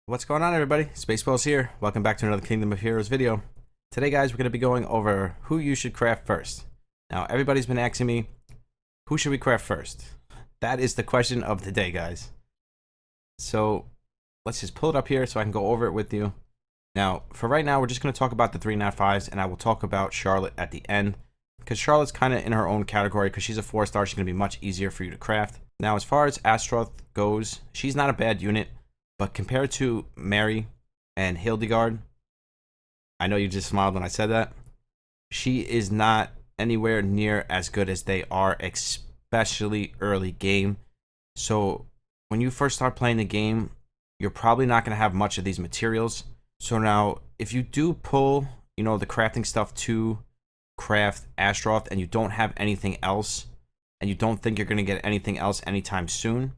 What's going on, everybody? Spaceballs here. Welcome back to another Kingdom of Heroes video. Today, guys, we're going to be going over who you should craft first. Now, everybody's been asking me, who should we craft first? That is the question of the day, guys. So, let's just pull it up here so I can go over it with you. Now, for right now, we're just going to talk about the 3 Nat 5s, and I will talk about Charlotte at the end. Because Charlotte's kind of in her own category, because she's a 4-star, she's going to be much easier for you to craft. Now, as far as Astroth goes, she's not a bad unit. But compared to Mary and Hildegard, I know you just smiled when I said that, she is not anywhere near as good as they are, especially early game. So when you first start playing the game, you're probably not going to have much of these materials. So now, if you do pull, the crafting stuff to craft Astroth and you don't have anything else, and you don't think you're going to get anything else anytime soon,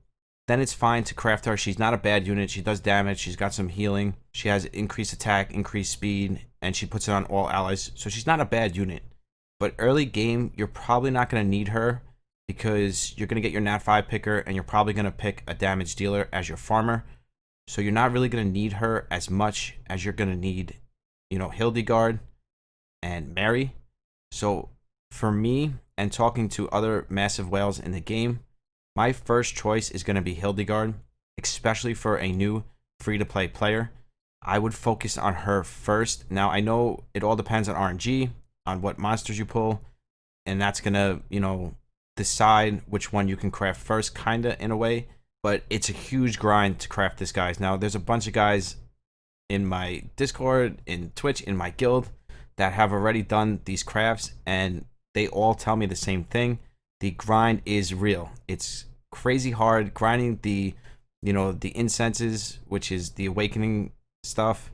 then it's fine to craft her. She's not a bad unit. She does damage. She's got some healing. She has increased attack, increased speed, and she puts it on all allies. So she's not a bad unit. But early game, you're probably not going to need her because you're going to get your Nat 5 picker and you're probably going to pick a damage dealer as your farmer. So you're not really going to need her as much as you're going to need, Hildegard and Mary. So for me, and talking to other massive whales in the game, my first choice is going to be Hildegard, especially for a new free-to-play player. I would focus on her first. Now, I know it all depends on RNG, on what monsters you pull, and that's going to, decide which one you can craft first, kind of, in a way. But it's a huge grind to craft this, guys. Now, there's a bunch of guys in my Discord, in Twitch, in my guild, that have already done these crafts, and they all tell me the same thing. The grind is real. It's crazy hard. Grinding the incenses, which is the awakening stuff,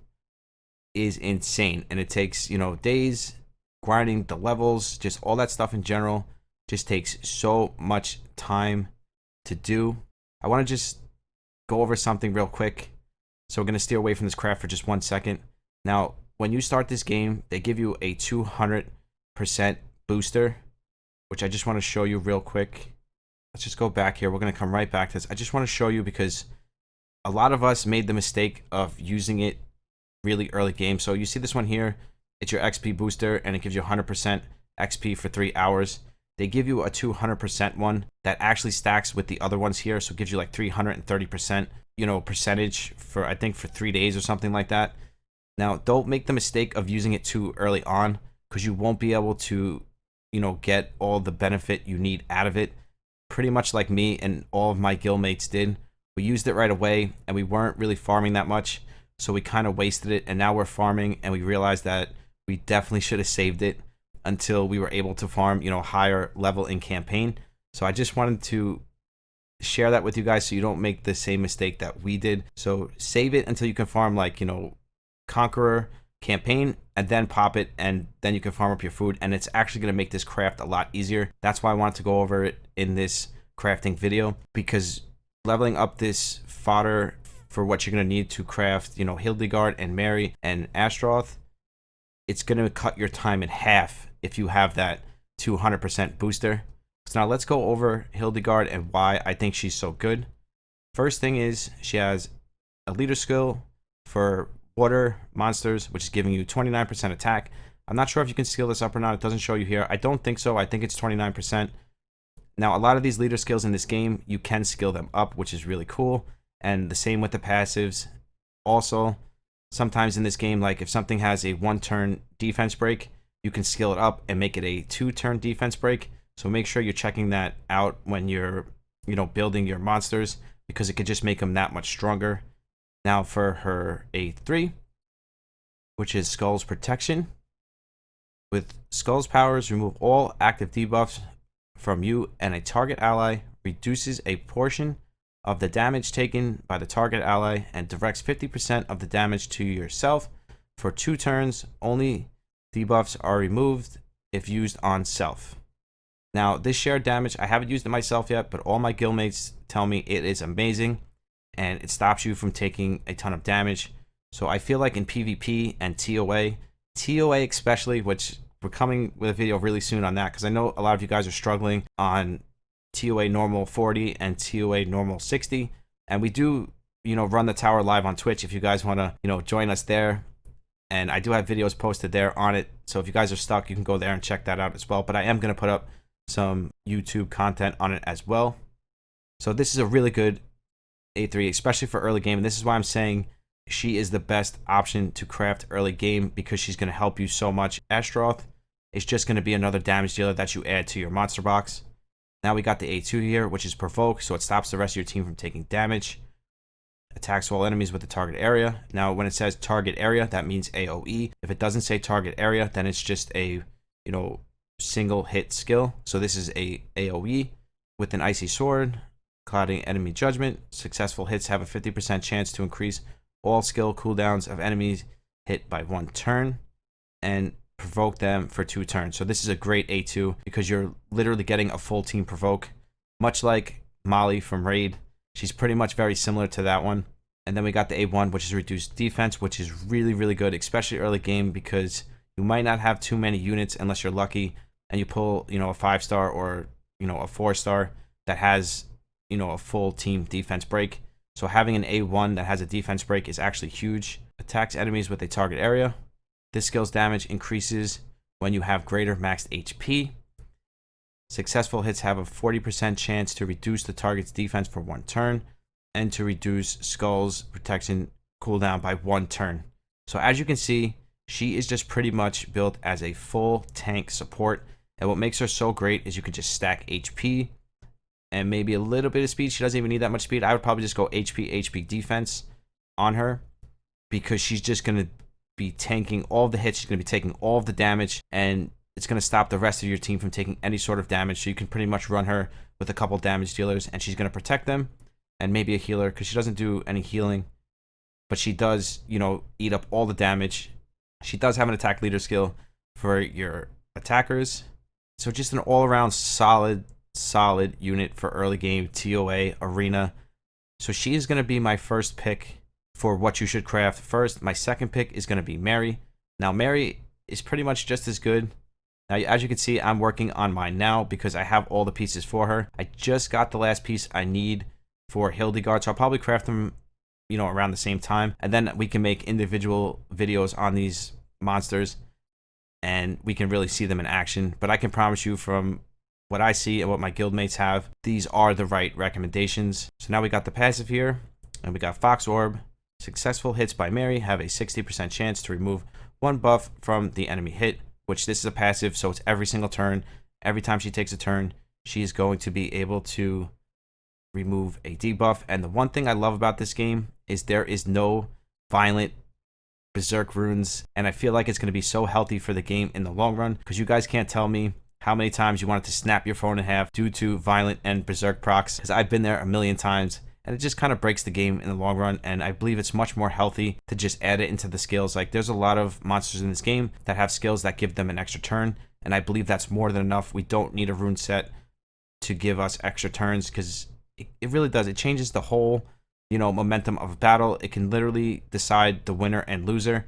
is insane. And it takes, days. Grinding the levels, just all that stuff in general, just takes so much time to do. I want to just go over something real quick. So we're going to steer away from this craft for just 1 second. Now, when you start this game, they give you a 200% booster, which I just want to show you real quick. Let's just go back here. We're going to come right back to this. I just want to show you because a lot of us made the mistake of using it really early game. So you see this one here, it's your XP booster, and it gives you 100% XP for 3 hours. They give you a 200% one that actually stacks with the other ones here. So it gives you like 330%, percentage for, I think, for 3 days or something like that. Now, don't make the mistake of using it too early on because you won't be able to get all the benefit you need out of it. Pretty much like me and all of my guildmates did. We used it right away and we weren't really farming that much, so we kind of wasted it, and now we're farming and we realized that we definitely should have saved it until we were able to farm, higher level in campaign. So I just wanted to share that with you guys so you don't make the same mistake that we did. So save it until you can farm like, Conqueror campaign, and then pop it, and then you can farm up your food, and it's actually going to make this craft a lot easier. That's why I wanted to go over it in this crafting video, because leveling up this fodder for what you're going to need to craft, Hildegard and Mary and Astroth, it's going to cut your time in half if you have that 200% booster. So now let's go over Hildegard and why I think she's so good. First thing is she has a leader skill for water monsters, which is giving you 29% attack. I'm not sure if you can skill this up or not. It doesn't show you here. I don't think so. I think it's 29%. Now, a lot of these leader skills in this game, you can skill them up, which is really cool. And the same with the passives. Also, sometimes in this game, like if something has a 1-turn defense break, you can skill it up and make it a 2-turn defense break. So make sure you're checking that out when you're, building your monsters, because it could just make them that much stronger. Now for her A3, which is Skull's Protection. With Skull's powers, remove all active debuffs from you and a target ally, reduces a portion of the damage taken by the target ally, and directs 50% of the damage to yourself for 2 turns. Only debuffs are removed if used on self. Now, this shared damage, I haven't used it myself yet, but all my guildmates tell me it is amazing, and it stops you from taking a ton of damage. So I feel like in PvP and TOA especially, which we're coming with a video really soon on that, because I know a lot of you guys are struggling on TOA normal 40 and TOA normal 60, and we do run the tower live on Twitch if you guys want to, join us there. And I do have videos posted there on it. So if you guys are stuck, you can go there and check that out as well. But I am going to put up some YouTube content on it as well. So this is a really good A3, especially for early game. And this is why I'm saying she is the best option to craft early game, because she's going to help you so much. Ashtaroth is just going to be another damage dealer that you add to your monster box. Now we got the A2 here, which is provoke, so it stops the rest of your team from taking damage. Attacks all enemies with the target area. Now when it says target area, that means AoE. If it doesn't say target area, then it's just a single hit skill. So this is a AoE with an icy sword, clouding enemy judgment. Successful hits have a 50% chance to increase all skill cooldowns of enemies hit by 1 turn, and provoke them for 2 turns. So this is a great A2 because you're literally getting a full team provoke, much like Molly from Raid. She's pretty much very similar to that one. And then we got the A1, which is reduced defense, which is really, really good, especially early game, because you might not have too many units unless you're lucky and you pull, a 5-star or, a 4-star that has, a full team defense break. So having an A1 that has a defense break is actually huge. Attacks enemies with a target area. This skill's damage increases when you have greater maxed HP. Successful hits have a 40% chance to reduce the target's defense for 1 turn, and to reduce Skull's protection cooldown by 1 turn. So as you can see, she is just pretty much built as a full tank support. And what makes her so great is you can just stack HP and maybe a little bit of speed. She doesn't even need that much speed. I would probably just go HP defense on her, because she's just going to be tanking all the hits. She's going to be taking all of the damage, and it's going to stop the rest of your team from taking any sort of damage. So you can pretty much run her with a couple damage dealers, and she's going to protect them, and maybe a healer, because she doesn't do any healing, but she does, eat up all the damage. She does have an attack leader skill for your attackers. So just an all-around solid unit for early game, TOA, arena. So she is going to be my first pick for what you should craft first. My second pick is going to be Mary. Now Mary is pretty much just as good. Now as you can see, I'm working on mine now because I have all the pieces for her. I just got the last piece I need for Hildegard, so I'll probably craft them around the same time, and then we can make individual videos on these monsters and we can really see them in action. But I can promise you, from what I see and what my guildmates have, these are the right recommendations. So now we got the passive here, and we got Fox Orb. Successful hits by Mary have a 60% chance to remove 1 buff from the enemy hit, which this is a passive, so it's every single turn. Every time she takes a turn, she is going to be able to remove a debuff. And the one thing I love about this game is there is no violent berserk runes, and I feel like it's going to be so healthy for the game in the long run, because you guys can't tell me how many times you wanted to snap your phone in half due to violent and berserk procs, because I've been there a million times, and it just kind of breaks the game in the long run. And I believe it's much more healthy to just add it into the skills. Like, there's a lot of monsters in this game that have skills that give them an extra turn, and I believe that's more than enough. We don't need a rune set to give us extra turns, because it really does. It changes the whole momentum of a battle. It can literally decide the winner and loser,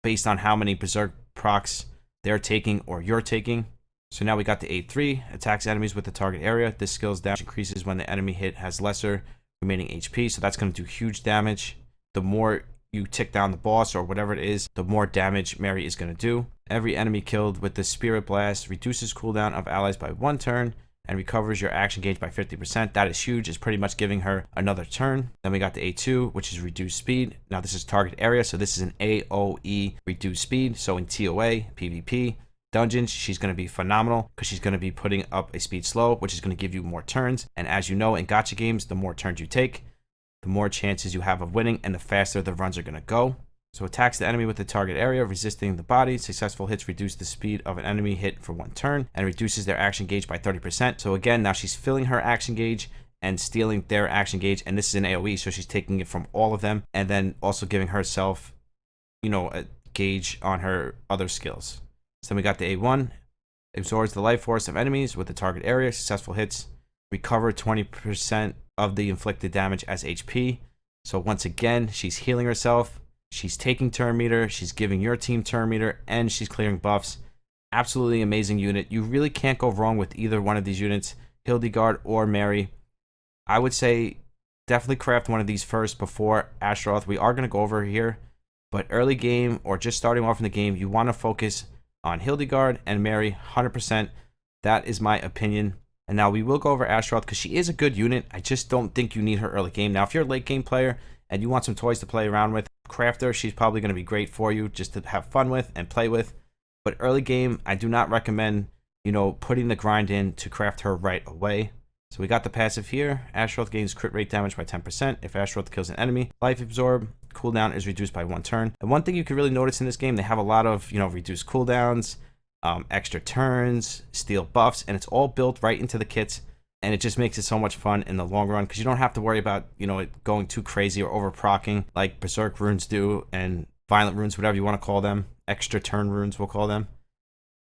based on how many berserk procs they're taking or you're taking. So now we got the A3, attacks enemies with the target area. This skill's damage increases when the enemy hit has lesser remaining HP, so that's going to do huge damage. The more you tick down the boss or whatever it is, the more damage Mary is going to do. Every enemy killed with the Spirit Blast reduces cooldown of allies by 1 turn and recovers your action gauge by 50%. That is huge. It's pretty much giving her another turn. Then we got the A2, which is reduced speed. Now this is target area, so this is an AoE reduced speed. So in TOA, PvP, dungeons, she's going to be phenomenal, because she's going to be putting up a speed slow, which is going to give you more turns. And as you know, in gacha games, the more turns you take, the more chances you have of winning, and the faster the runs are going to go. So attacks the enemy with the target area, resisting the body. Successful hits reduce the speed of an enemy hit for 1 turn, and reduces their action gauge by 30%. So again, now she's filling her action gauge and stealing their action gauge, and this is an AoE, so she's taking it from all of them, and then also giving herself, a gauge on her other skills. So then we got the A1, absorbs the life force of enemies with the target area. Successful hits recover 20% of the inflicted damage as HP. So once again, she's healing herself. She's taking turn meter, she's giving your team turn meter, and she's clearing buffs. Absolutely amazing unit. You really can't go wrong with either one of these units, Hildegard or Mary. I would say definitely craft one of these first before Astaroth. We are going to go over here, but early game or just starting off in the game, you want to focus on Hildegard and Mary 100%. That is my opinion. And now we will go over Astaroth because she is a good unit. I just don't think you need her early game. Now, if you're a late game player and you want some toys to play around with, craft her. She's probably going to be great for you just to have fun with and play with. But early game, I do not recommend, putting the grind in to craft her right away. So we got the passive here. Astaroth gains crit rate damage by 10% if Astaroth kills an enemy. Life absorb, cooldown is reduced by 1 turn. And one thing you can really notice in this game, they have a lot of, reduced cooldowns, extra turns, steal buffs, and it's all built right into the kits. And it just makes it so much fun in the long run because you don't have to worry about, it going too crazy or over-procking like Berserk runes do and Violent runes, whatever you want to call them. Extra turn runes, we'll call them.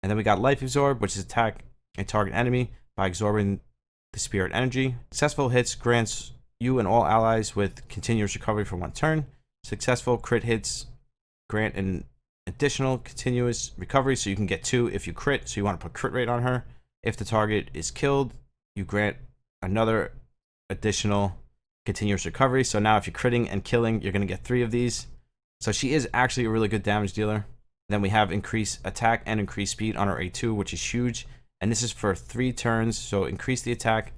And then we got Life Absorb, which is attack a target enemy by absorbing the spirit energy. Successful hits grants you and all allies with continuous recovery for 1 turn. Successful crit hits grant an additional continuous recovery, so you can get 2 if you crit, so you want to put crit rate on her. If the target is killed, you grant another additional continuous recovery. So now if you're critting and killing, you're going to get 3 of these. So she is actually a really good damage dealer. Then we have increase attack and increase speed on our A2, which is huge. And this is for 3 turns. So increase the attack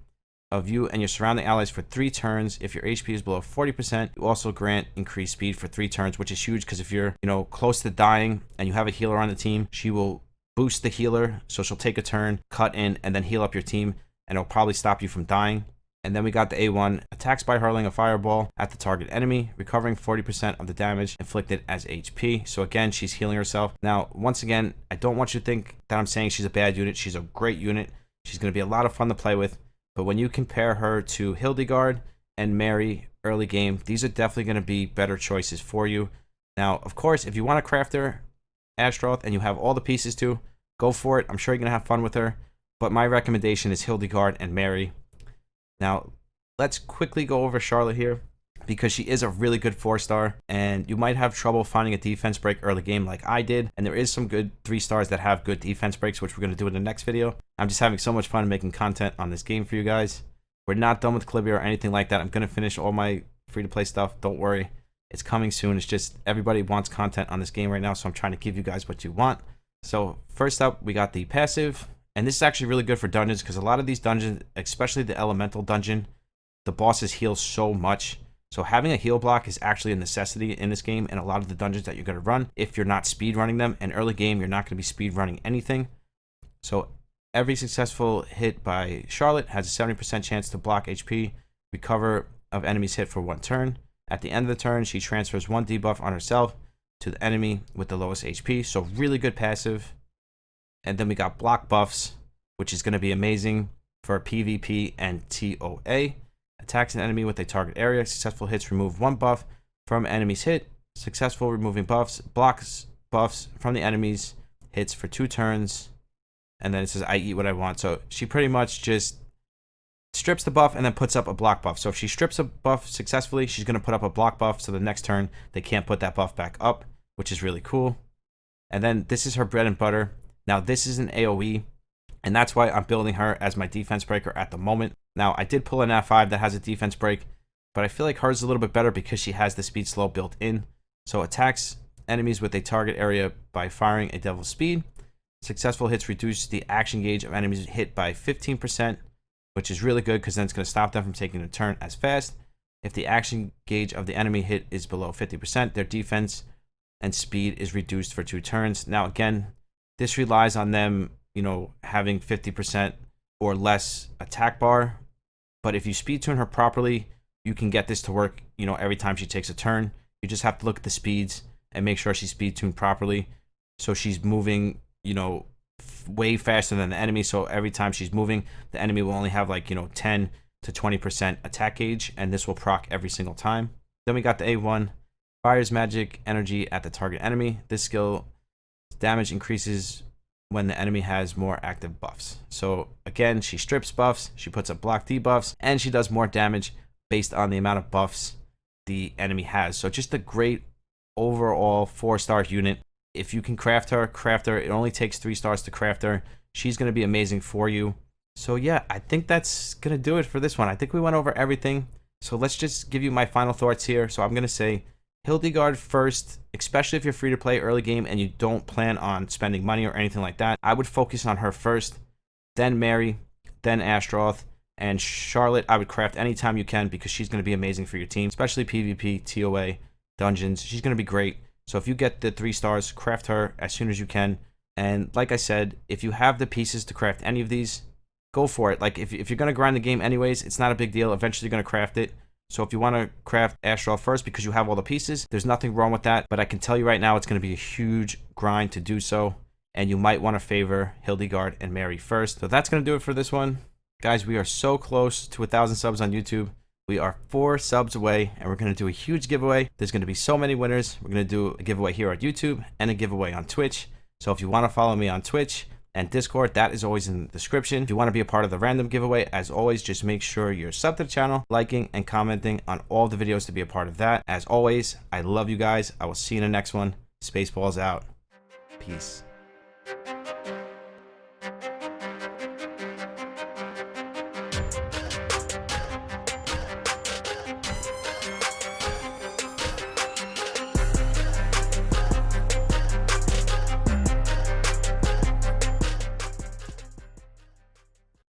of you and your surrounding allies for 3 turns. If your HP is below 40%, you also grant increased speed for 3 turns, which is huge because if you're, close to dying and you have a healer on the team, she will boost the healer. So she'll take a turn, cut in, and then heal up your team, and it'll probably stop you from dying. And then we got the A1, attacks by hurling a fireball at the target enemy, recovering 40% of the damage inflicted as HP. So again, she's healing herself. Now, once again, I don't want you to think that I'm saying she's a bad unit. She's a great unit. She's going to be a lot of fun to play with. But when you compare her to Hildegard and Mary early game, these are definitely going to be better choices for you. Now, of course, if you want to craft her, Astaroth, and you have all the pieces to, go for it. I'm sure you're going to have fun with her. But my recommendation is Hildegard and Mary. Now, let's quickly go over Charlotte here because she is a really good 4-star, and you might have trouble finding a defense break early game like I did, and there is some good 3-stars that have good defense breaks, which we're going to do in the next video. I'm just having so much fun making content on this game for you guys. We're not done with Calibia or anything like that. I'm going to finish all my free-to-play stuff. Don't worry. It's coming soon. It's just everybody wants content on this game right now, so I'm trying to give you guys what you want. So first up, we got the passive. And this is actually really good for dungeons because a lot of these dungeons, especially the elemental dungeon, the bosses heal so much. So having a heal block is actually a necessity in this game and a lot of the dungeons that you're going to run if you're not speed running them. And early game, you're not going to be speed running anything. So every successful hit by Charlotte has a 70% chance to block HP, recover of enemies hit for 1 turn. At the end of the turn, she transfers 1 debuff on herself to the enemy with the lowest HP. So really good passive. And then we got block buffs, which is going to be amazing for PvP and TOA. Attacks an enemy with a target area. Successful hits remove 1 buff from enemy's hit. Successful removing buffs blocks buffs from the enemy's hits for 2 turns. And then it says, I eat what I want. So she pretty much just strips the buff and then puts up a block buff. So if she strips a buff successfully, she's going to put up a block buff. So the next turn, they can't put that buff back up, which is really cool. And then this is her bread and butter. Now, this is an AoE, and that's why I'm building her as my defense breaker at the moment. Now, I did pull an F5 that has a defense break, but I feel like hers is a little bit better because she has the speed slow built in. So attacks enemies with a target area by firing a devil's speed. Successful hits reduce the action gauge of enemies hit by 15%, which is really good because then it's going to stop them from taking a turn as fast. If the action gauge of the enemy hit is below 50%, their defense and speed is reduced for 2 turns. Now, again, this relies on them, having 50% or less attack bar. But if you speed tune her properly, you can get this to work, every time she takes a turn. You just have to look at the speeds and make sure she's speed tuned properly. So she's moving, way faster than the enemy. So every time she's moving, the enemy will only have 10 to 20% attack gauge. And this will proc every single time. Then we got the A1, fires magic energy at the target enemy. This skill damage increases when the enemy has more active buffs. So again, she strips buffs, she puts up block debuffs, and she does more damage based on the amount of buffs the enemy has. So just a great overall 4-star unit. If you can craft her, craft her. It only takes 3 stars to craft her. She's going to be amazing for you. So yeah, I think that's going to do it for this one. I think we went over everything. So let's just give you my final thoughts here. So I'm going to say Hildegard first, especially if you're free to play early game and you don't plan on spending money or anything like that. I would focus on her first, then Mary, then Ashtroth, and Charlotte I would craft anytime you can because she's going to be amazing for your team, especially PvP, TOA, dungeons. She's going to be great. So if you get the 3 stars, craft her as soon as you can. And like I said, if you have the pieces to craft any of these, go for it. Like if you're going to grind the game anyways, it's not a big deal. Eventually you're going to craft it. So if you want to craft Astral first because you have all the pieces, there's nothing wrong with that. But I can tell you right now, it's going to be a huge grind to do so. And you might want to favor Hildegard and Mary first. So that's going to do it for this one. Guys, we are so close to 1,000 subs on YouTube. We are 4 subs away, and we're going to do a huge giveaway. There's going to be so many winners. We're going to do a giveaway here on YouTube and a giveaway on Twitch. So if you want to follow me on Twitch and Discord, that is always in the description. If you want to be a part of the random giveaway, as always, just make sure you're subbed to the channel, liking and commenting on all the videos to be a part of that. As always, I love you guys. I will see you in the next one. Spaceballs out. Peace.